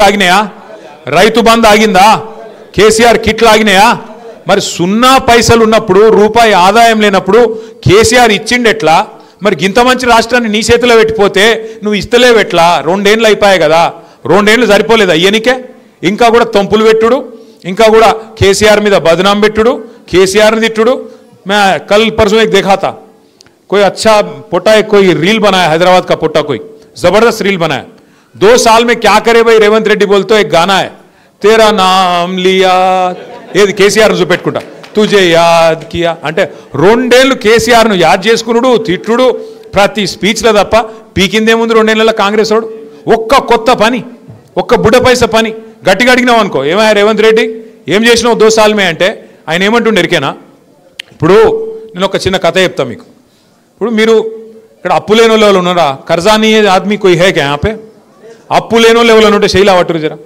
ఆగినాయా? రైతు బంధు ఆగిందా? కేసీఆర్ కిట్లు ఆగినాయా? మరి సున్నా పైసలు ఉన్నప్పుడు రూపాయి ఆదాయం లేనప్పుడు కేసీఆర్ ఇచ్చిండెట్లా? మరి గింత మంచి రాష్ట్రాన్ని నీ చేతిలో పెట్టిపోతే నువ్వు ఇస్తలేవెట్లా? రెండేళ్ళు అయిపోయాయి కదా, రెండేళ్ళు సరిపోలేదు అయ్యనికే. ఇంకా కూడా తొంపులు పెట్టుడు, ఇంకా కూడా కేసీఆర్ మీద బదనాం పెట్టుడు, కేసీఆర్ని తిట్టుడు. मैं कल परसों एक देखा था, कोई अच्छा पोटा है, कोई रील बनाया, हैदराबाद का पोटा कोई जबरदस्त रील बनाया। 2 साल में क्या करे भाई रेवंत रेड्डी बोलते एक गाना है, तेरा नाम लिया, ये కేసీఆర్ చూపెట్టుకుంటా, तुझे याद किया అంటే రెండేళ్ళు కేసీఆర్ను యాద్ చేసుకునుడు, తిట్టుడు ప్రతి స్పీచ్లో తప్ప పీకిందేముంది రెండేళ్ళ కాంగ్రెస్ వాడు. ఒక్క కొత్త పని, ఒక్క బుడ్డ పైస పని గట్టిగా అడిగినావు అనుకో, ఏమయ్యా రేవంత్ రెడ్డి ఏం చేసినావు 2 साल में అంటే ఆయన ఏమంటుండే ఎరికేనా? ఇప్పుడు నేను ఒక చిన్న కథ చెప్తా మీకు. ఇప్పుడు మీరు ఇక్కడ అప్పు లేని వాళ్ళు ఉన్నారా? కర్జానీ ఆద్మీ కోయి హే క్యా यहाँ पे? అప్పు లేని వాళ్ళు ఎవరు ఉంటే శైలా పట్టురు జరా.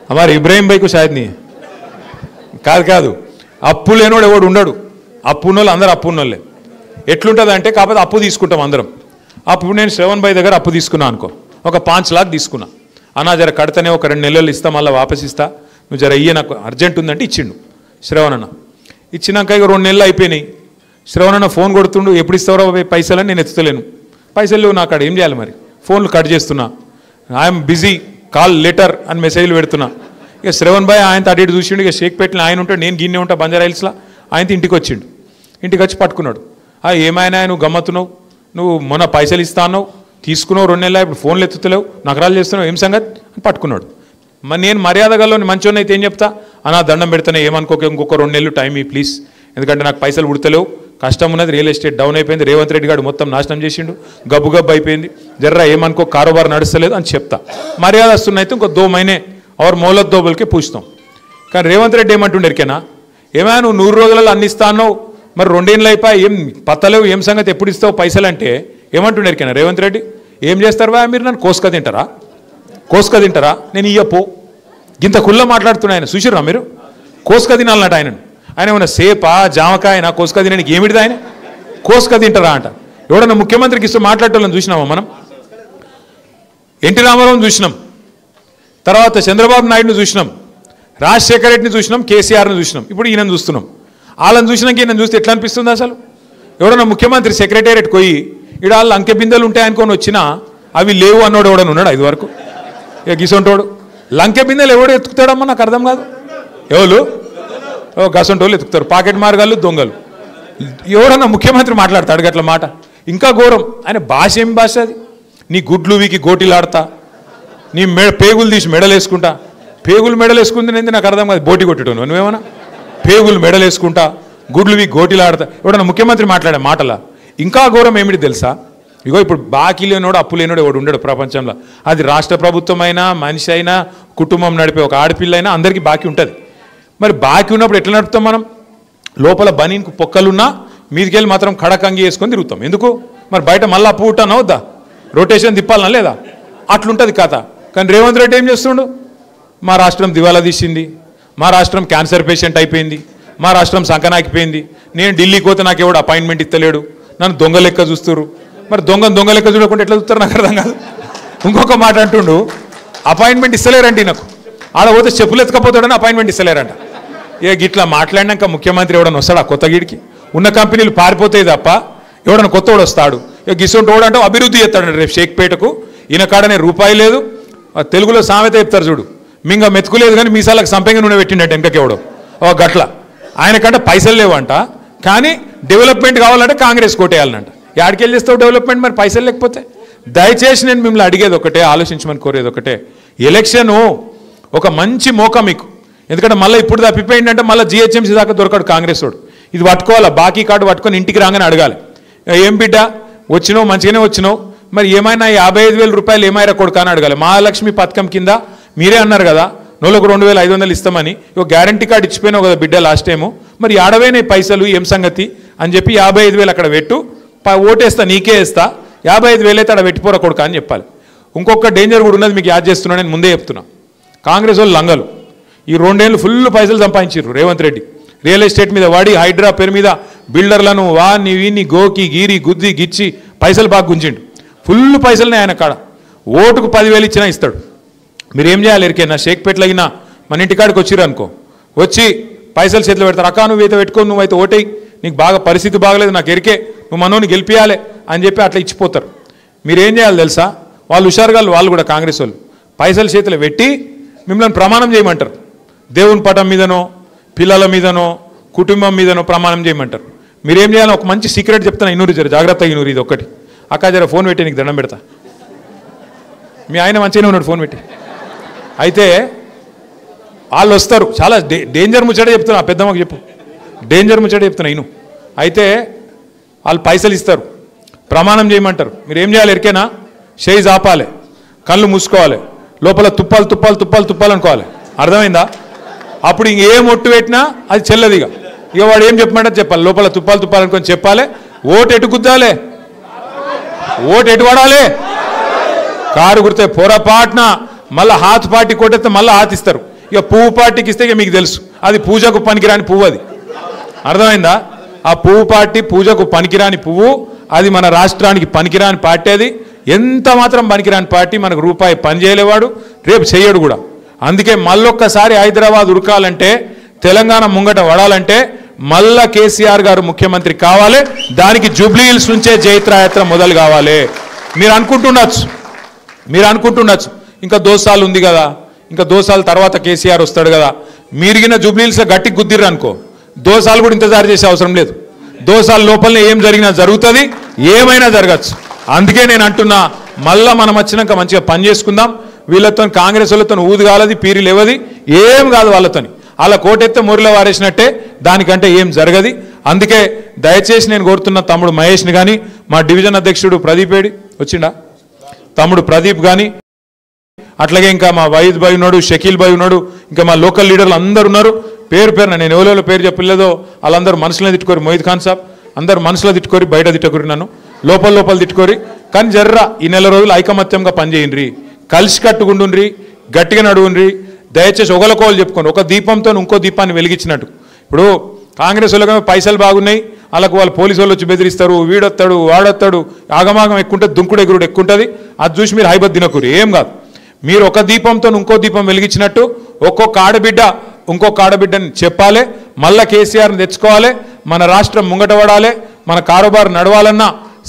हमारे इब्राहिम भाई को शायद नहीं కాదు కాదు, అప్పు లేనోడు ఎవడు ఉండడు. అప్పు ఉన్నోళ్ళు అందరూ అప్పు ఉన్నోళ్ళే. ఎట్లుంటుంది అంటే కాకపోతే అప్పు తీసుకుంటాం అందరం. అప్పుడు నేను శ్రవణ్ భాయ్ దగ్గర అప్పు తీసుకున్నా అనుకో, ఒక 5 लाख తీసుకున్నా. అన్నా జర కడితేనే ఒక 2 నెలలు ఇస్తా, మళ్ళీ వాపస్ ఇస్తా, నువ్వు జర అయ్యే నాకు అర్జెంట్ ఉందంటే ఇచ్చిండు శ్రవణ్ అన్న. ఇచ్చినాక ఇక 2 నెలలు అయిపోయినాయి. శ్రవణ్ అన్న ఫోన్ కొడుతుండు, ఎప్పుడు ఇస్తావరా పైసలు అని నేను ఎత్తుతలేను. పైసలు లేవు నాకు, ఏం చేయాలి మరి? ఫోన్లు కట్ చేస్తున్నా, ఐఎమ్ బిజీ, కాల్ లెటర్ అని మెసేజ్లు పెడుతున్నా. ఇక శ్రవణ్ భాయ్ ఆయనతో అటు ఇటు చూసిండు. ఇక షేక్ పెట్టిన ఆయన ఉంటాడు, నేను గిన్నె ఉంటా బంజారా హిల్స్లో. ఆయనతో ఇంటికి వచ్చిండు. ఇంటికి వచ్చి పట్టుకున్నాడు. ఏమైనా నువ్వు గమ్మత్తున్నావు, నువ్వు మొన్న పైసలు ఇస్తా అన్నావు, తీసుకున్నావు 2 నెలలు, ఇప్పుడు ఫోన్లు ఎత్తుతలేవు, నకరాలు చేస్తున్నావు, ఏం సంగతి అని పట్టుకున్నాడు. మరి నేను మర్యాద గల్లోని మంచోని అయితే ఏం చెప్తా, అన్నా దండం పెడతానే, ఏమనుకోక ఇంకొక 2 నెలలు టైం ఈ ప్లీజ్, ఎందుకంటే నాకు పైసలు ఉడతలేవు, కష్టం ఉన్నది, రియల్ ఎస్టేట్ డౌన్ అయిపోయింది, రేవంత్ రెడ్డి గారు మొత్తం నాశనం చేసిండు, గబ్బు గబ్బు అయిపోయింది, జర్రా ఏమనుకో కారోబార్ నడుస్తలేదు అని చెప్తా. మర్యాద వస్తున్నాయితే ఇంకో 2 మहीने और मोहलत दो बोल के पूछता. కానీ రేవంత్ రెడ్డి ఏమంటుండేరికేనా, ఏమైనా నువ్వు 100 రోజులలో అన్ని ఇస్తా అన్నావు, మరి 2 ఏళ్ళు అయిపోయి ఏం పత్తలేవు, ఏం సంగతి, ఎప్పుడు ఇస్తావు పైసలు అంటే ఏమంటుండేరికేనా రేవంత్ రెడ్డి? ఏం చేస్తారు బా మీరు, నన్ను కోసుక తింటారా? కోసుక తింటారా? నేను ఇయ్యపో ఇంత కుళ్ళ మాట్లాడుతున్నా. ఆయన చూసిర్రా మీరు? కోసుక తినాలన్నట్టు ఆయనను. ఆయన ఏమన్నా సేపా జామకాయన కోసుక తినడానికి ఏమిటిది? ఆయన కోసుక తింటారా అంట. ఎవడన్నా ముఖ్యమంత్రికి ఇస్తూ మాట్లాడటం చూసినామా మనం? ఎన్టీ రామారావుని చూసినాం, తర్వాత చంద్రబాబు నాయుడుని చూసినాం, రాజశేఖర రెడ్డిని చూసినాం, కేసీఆర్ని చూసినాం, ఇప్పుడు ఈయనను చూస్తున్నాం. వాళ్ళని చూసినాక ఈయన చూస్తే ఎట్లా అనిపిస్తుంది అసలు? ఎవడన్నా ముఖ్యమంత్రి సెక్రటేరియట్ పోయి ఇక్కడ వాళ్ళు అంకె బిందెలు ఉంటాయనుకొని వచ్చినా అవి లేవు అన్నోడు ఎవడన్నా ఉన్నాడు ఇది వరకు? ఇక గిసొంటోడు లంకె బిందెలు ఎవడు ఎత్తుకుతాడమ్మా, నాకు అర్థం కాదు. ఎవరు గసంటోళ్ళు ఎత్తుకుతారు, పాకెట్ మార్గాలు, దొంగలు. ఎవడన్నా ముఖ్యమంత్రి మాట్లాడతాడు అట్లా మాట? ఇంకా ఘోరం. ఆయన భాష ఏం భాష అది? నీ గుడ్లు వీకి గోటీలాడతా, నీ పేగులు తీసి మెడలు వేసుకుంటా. పేగులు మెడలు వేసుకుంది నేను నాకు అర్థం కాదు, బోటి కొట్టేటోను నువ్వేమన్నా? పేగులు మెడలు వేసుకుంటా, గుడ్లు వీకి గోటీలాడతా, ఎవడన్నా ముఖ్యమంత్రి మాట్లాడే మాటలా? ఇంకా ఘోరం ఏమిటి తెలుసా? ఇగో ఇప్పుడు బాకీ లేనోడు, అప్పు లేనోడు ఎవడు ఉండడు ప్రపంచంలో. అది రాష్ట్ర ప్రభుత్వం అయినా, మనిషి అయినా, కుటుంబం నడిపే ఒక ఆడపిల్ల అయినా అందరికీ బాకీ ఉంటుంది. మరి బాకీ ఉన్నప్పుడు ఎట్లా నడుపుతాం మనం? లోపల బనీన్కు పొక్కలున్నా మీదికెళ్ళి మాత్రం కడకంగి వేసుకొని తిరుగుతాం. ఎందుకు మరి? బయట మళ్ళీ అప్పు ఉంటానా వద్దా? రొటేషన్ తిప్పాలనా లేదా? అట్లుంటుంది కథ. కానీ రేవంత్ రెడ్డి ఏం చేస్తుండు? మా రాష్ట్రం దివాలా తీసింది, మా రాష్ట్రం క్యాన్సర్ పేషెంట్ అయిపోయింది, మా రాష్ట్రం సంకనాకిపోయింది, నేను ఢిల్లీకి పోతే నాకు ఎవడు అపాయింట్మెంట్ ఇస్తలేడు, నన్ను దొంగ లెక్క చూస్తారు. మరి దొంగ లెక్క చూడకుండా ఎట్లా చూస్తారు నాకు అర్థం కాదు. ఇంకొక మాట అంటుండు, అపాయింట్మెంట్ ఇస్తలేరండి నాకు, ఆడ పోతే చెప్పులు ఎత్తుకపోతాడని అపాయింట్మెంట్ ఇస్తలేరంట. ఇక గిట్లా మాట్లాడినాక ముఖ్యమంత్రి ఎవడన్నా వస్తాడా కొత్త గీడికి? ఉన్న కంపెనీలు పారిపోతాయి తప్ప ఎవడన్నా కొత్తవాడు వస్తాడు? ఇక గిసొంటి వాడు అంటే అభివృద్ధి చేస్తాడు. రేపు షేక్పేటకు ఈయన కాడనే రూపాయి లేదు. తెలుగులో సామెత చెప్తారు చూడు, మింగ మెతుకులేదు కానీ మీసాలకు సంపెంగ నూనె పెట్టిండట వెనకకెవడో ఓ గట్ల. ఆయనకంటే పైసలు లేవంట, కానీ డెవలప్మెంట్ కావాలంటే కాంగ్రెస్ కోటేయాలనంట. యాడికెళ్ళి చేస్తావు డెవలప్మెంట్ మరి పైసలు లేకపోతే? దయచేసి నేను మిమ్మల్ని అడిగేది ఒకటే, ఆలోచించమని కోరేది ఒకటే, ఎలక్షను ఒక మంచి మోకా మీకు. ఎందుకంటే మళ్ళీ ఇప్పుడు తప్పిపోయిందంటే మళ్ళీ జిహెచ్ఎంసీ దాకా దొరకడు కాంగ్రెస్ వాడు. ఇది పట్టుకోవాలా, బాకీ కార్డు పట్టుకొని ఇంటికి రాగానే అడగాలి, ఏం బిడ్డ వచ్చినావు, మంచిగానే వచ్చినావు, మరి ఏమైనా 55,000 రూపాయలు ఏమైనా కొడుకు అని అడగాలి. మహాలక్ష్మి పథకం కింద మీరే అన్నారు కదా నెలకు 2,500 ఇస్తామని, ఒక గ్యారంటీ కార్డు ఇచ్చిపోయినావు కదా బిడ్డ లాస్ట్ టైము, మరి ఆడవేనే పైసలు ఏం సంగతి అని చెప్పి 55,000 అక్కడ పెట్టు, ఓటేస్తా నీకే వేస్తా, 55,000 అయితే అక్కడ పెట్టిపోరా కొడుకు అని చెప్పాలి. ఇంకొక డేంజర్ కూడా ఉన్నది, మీకు యాద్ చేస్తున్నా, నేను ముందే చెప్తున్నా. కాంగ్రెస్ వాళ్ళు లంగలు ఈ 2 ఏళ్ళు ఫుల్ పైసలు సంపాదించారు రేవంత్ రెడ్డి. రియల్ ఎస్టేట్ మీద వాడి, హైడ్రా పేరు మీద బిల్డర్లను వాని వీని గోకి గీరి గుద్ది గిచ్చి పైసలు బాగా గుంజిండు. ఫుల్ పైసలనే ఆయన కాడ. ఓటుకు 10,000 ఇచ్చినా ఇస్తాడు. మీరు ఏం చేయాలి ఎరికైనా షేక్పేటలో అయినా మన ఇంటికాడికి వచ్చిర్రు అనుకో, వచ్చి పైసలు చేతిలో పెడతారు. అక్క నువ్వైతే పెట్టుకో, నువ్వైతే ఓటేయి, నీకు బాగా పరిస్థితి బాగలేదు, నాకు ఎరికే, నువ్వు మనోని గెలిపియాలి అని చెప్పి అట్లా ఇచ్చిపోతారు. మీరేం చేయాలి తెలుసా, వాళ్ళు హుషారుగాళ్ళు, వాళ్ళు కూడా కాంగ్రెస్ వాళ్ళు పైసలు చేతిలో పెట్టి మిమ్మల్ని ప్రమాణం చేయమంటారు. దేవుని పటం మీదనో పిల్లల మీదనో కుటుంబం మీదనో ప్రమాణం చేయమంటారు. మీరేం చేయాలి, ఒక మంచి సీక్రెట్ చెప్తాను, ఇన్నూరు జర జాగ్రత్తగా ఇన్నూరు. ఇది ఒక్కటి, అక్క జర ఫోన్ పెట్టి నీకు దండం పెడతా. మీ ఆయన మంచిగానే ఉన్నాడు ఫోన్ పెట్టి. అయితే వాళ్ళు వస్తారు, చాలా డేంజర్ ముచ్చట చెప్తున్నా, పెద్దమ్మకి చెప్పు, డేంజర్ ముచ్చట చెప్తున్నా ఇను. అయితే వాళ్ళు పైసలు ఇస్తారు, ప్రమాణం చేయమంటారు. మీరు ఏం చేయాలి ఎరికేనా, చేయి ఆపాలి, కళ్ళు మూసుకోవాలి, లోపల తుప్పాలు తుప్పాలు తుప్పాలు తుప్పాలు అనుకోవాలి. అర్థమైందా? అప్పుడు ఇంకేం ఒట్టు పెట్టినా అది చెల్లదిగా. ఇక వాడు ఏం చెప్పమంటే చెప్పాలి, లోపల తుప్పాలు తుప్పాలు అనుకొని చెప్పాలి. ఓటు ఎటు గుద్దాలి, ఓటు ఎటు పడాలి, కారు గుర్తే పొరపాటున మళ్ళీ హాత్ పార్టీ కొట్టేస్తే మళ్ళీ హాత్ ఇస్తారు. ఇక పువ్వు పార్టీకి ఇస్తే ఇక మీకు తెలుసు, అది పూజకు పనికిరాని పువ్వు. అది అర్థమైందా? ఆ పువ్వు పార్టీ పూజకు పనికిరాని పువ్వు, అది మన రాష్ట్రానికి పనికిరాని పార్టీ. అది ఎంత మాత్రం పనికిరాని పార్టీ, మనకు రూపాయి పని చేయలేవాడు, రేపు చేయడు కూడా. అందుకే మళ్ళొక్కసారి హైదరాబాద్ ఉరకాలంటే, తెలంగాణ ముంగట వడాలంటే మళ్ళా కేసీఆర్ గారు ముఖ్యమంత్రి కావాలి. దానికి జూబ్లీ హిల్స్ నుంచే జైత్రయాత్ర మొదలు కావాలి. మీరు అనుకుంటుండొచ్చు ఇంకా దోసాలు ఉంది కదా, ఇంకా దోసాల తర్వాత కేసీఆర్ వస్తాడు కదా. మీరిగిన జూబ్లీ హిల్స్లో గట్టికి గుద్దిర్రు అనుకో, దోసాలు కూడా ఇంతజారు చేసే అవసరం లేదు. దోసాల లోపలనే ఏం జరిగినా జరుగుతుంది, ఏమైనా జరగచ్చు. అందుకే నేను అంటున్నా, మళ్ళా మనం వచ్చినాక మంచిగా పని చేసుకుందాం. వీళ్ళతో కాంగ్రెస్ వాళ్ళతో ఊదు కాలది, పీరి లేవది, ఏం కాదు వాళ్ళతోని. అలా కోటెత్తే మురిలో వారేసినట్టే, దానికంటే ఏం జరగది. అందుకే దయచేసి నేను కోరుతున్న తమ్ముడు మహేష్ని కానీ, మా డివిజన్ అధ్యక్షుడు ప్రదీప్ ఏడి వచ్చిండా, తమ్ముడు ప్రదీప్ కానీ, అట్లాగే ఇంకా మా వైద్ భాయ్ ఉన్నాడు, షకీల్ భాయ్ ఉన్నాడు, ఇంకా మా లోకల్ లీడర్లు అందరు ఉన్నారు. పేరు పేరున నేను ఎవరెవరో పేరు చెప్పలేదో వాళ్ళందరూ మనసులో తిట్టుకోరు. మొయిద్ ఖాన్ సాబ్ అందరు మనసులో తిట్టుకోరి, బయట తిట్టుకోరి, నన్ను లోపల తిట్టుకోరి. కానీ జర్రా ఈ నెల రోజులు ఐకమత్యంగా పనిచేయండి, కలిసి కట్టుకుంటుండ్రి, గట్టిగా నడువుండ్రి. దయచేసి ఒకరికోలు చెప్పుకోండి, ఒక దీపంతో ఇంకో దీపాన్ని వెలిగించినట్టు. ఇప్పుడు కాంగ్రెస్ వాళ్ళకి పైసలు బాగున్నాయి, వాళ్ళకు వాళ్ళు పోలీసు వాళ్ళు వచ్చి బెదిరిస్తారు, వీడొస్తాడు వాడొస్తాడు, ఆగమాగం ఎక్కుంటుంది, దుంకుడు ఎగురుడు ఎక్కుంటుంది. అది చూసి మీరు హైబత్ తినకూరు, ఏం కాదు. మీరు ఒక దీపంతో ఇంకో దీపం వెలిగించినట్టు ఒక్కొక్క ఆడబిడ్డ ఇంకొక ఆడబిడ్డని చెప్పాలి. మళ్ళా కేసీఆర్ని తెచ్చుకోవాలి, మన రాష్ట్రం ముంగట పడాలి, మన కారోబారు నడవాలన్నా,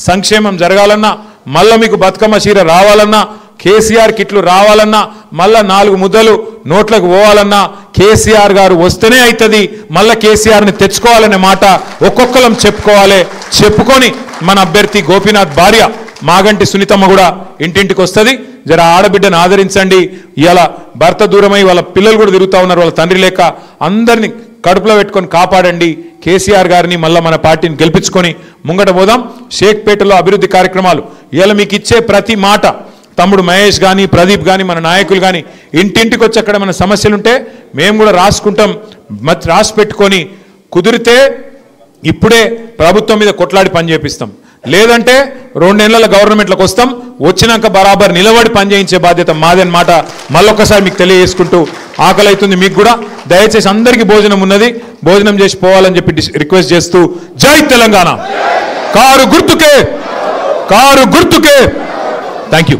సంక్షేమం జరగాలన్నా, మళ్ళా మీకు బతుకమ్మ చీర రావాలన్నా, కేసీఆర్ కిట్లు రావాలన్నా, మళ్ళా 4 ముద్దలు నోట్లకు పోవాలన్నా కేసీఆర్ గారు వస్తేనే అవుతుంది. మళ్ళా కేసీఆర్ని తెచ్చుకోవాలనే మాట ఒక్కొక్కరం చెప్పుకోవాలి. చెప్పుకొని మన అభ్యర్థి గోపీనాథ్ భార్య మాగంటి సునీతమ్మ కూడా ఇంటింటికి వస్తుంది. జర ఆడబిడ్డను ఆదరించండి. ఇలా భర్త దూరమై వాళ్ళ పిల్లలు కూడా తిరుగుతూ ఉన్నారు, వాళ్ళ తండ్రి లేక. అందరినీ కడుపులో పెట్టుకొని కాపాడండి. కేసీఆర్ గారిని మళ్ళీ మన పార్టీని గెలిపించుకొని ముంగట పోదాం. షేక్పేటలో అభివృద్ధి కార్యక్రమాలు ఇలా మీకు ఇచ్చే ప్రతి మాట తమ్ముడు మహేష్ కానీ, ప్రదీప్ కానీ, మన నాయకులు కానీ ఇంటింటికి వచ్చి అక్కడ మన సమస్యలుంటే మేము కూడా రాసుకుంటాం. రాసి పెట్టుకొని కుదిరితే ఇప్పుడే ప్రభుత్వం మీద కొట్లాడి పని చేపిస్తాం. లేదంటే 2 నెలల గవర్నమెంట్లోకి వస్తాం. వచ్చినాక బరాబర్ నిలబడి పనిచేయించే బాధ్యత మాదని మాట మళ్ళొక్కసారి మీకు తెలియజేసుకుంటూ, ఆకలి అవుతుంది మీకు కూడా, దయచేసి అందరికీ భోజనం ఉన్నది, భోజనం చేసి పోవాలని చెప్పి రిక్వెస్ట్ చేస్తూ, జై తెలంగాణ, కారు గుర్తుకే, థ్యాంక్ యూ.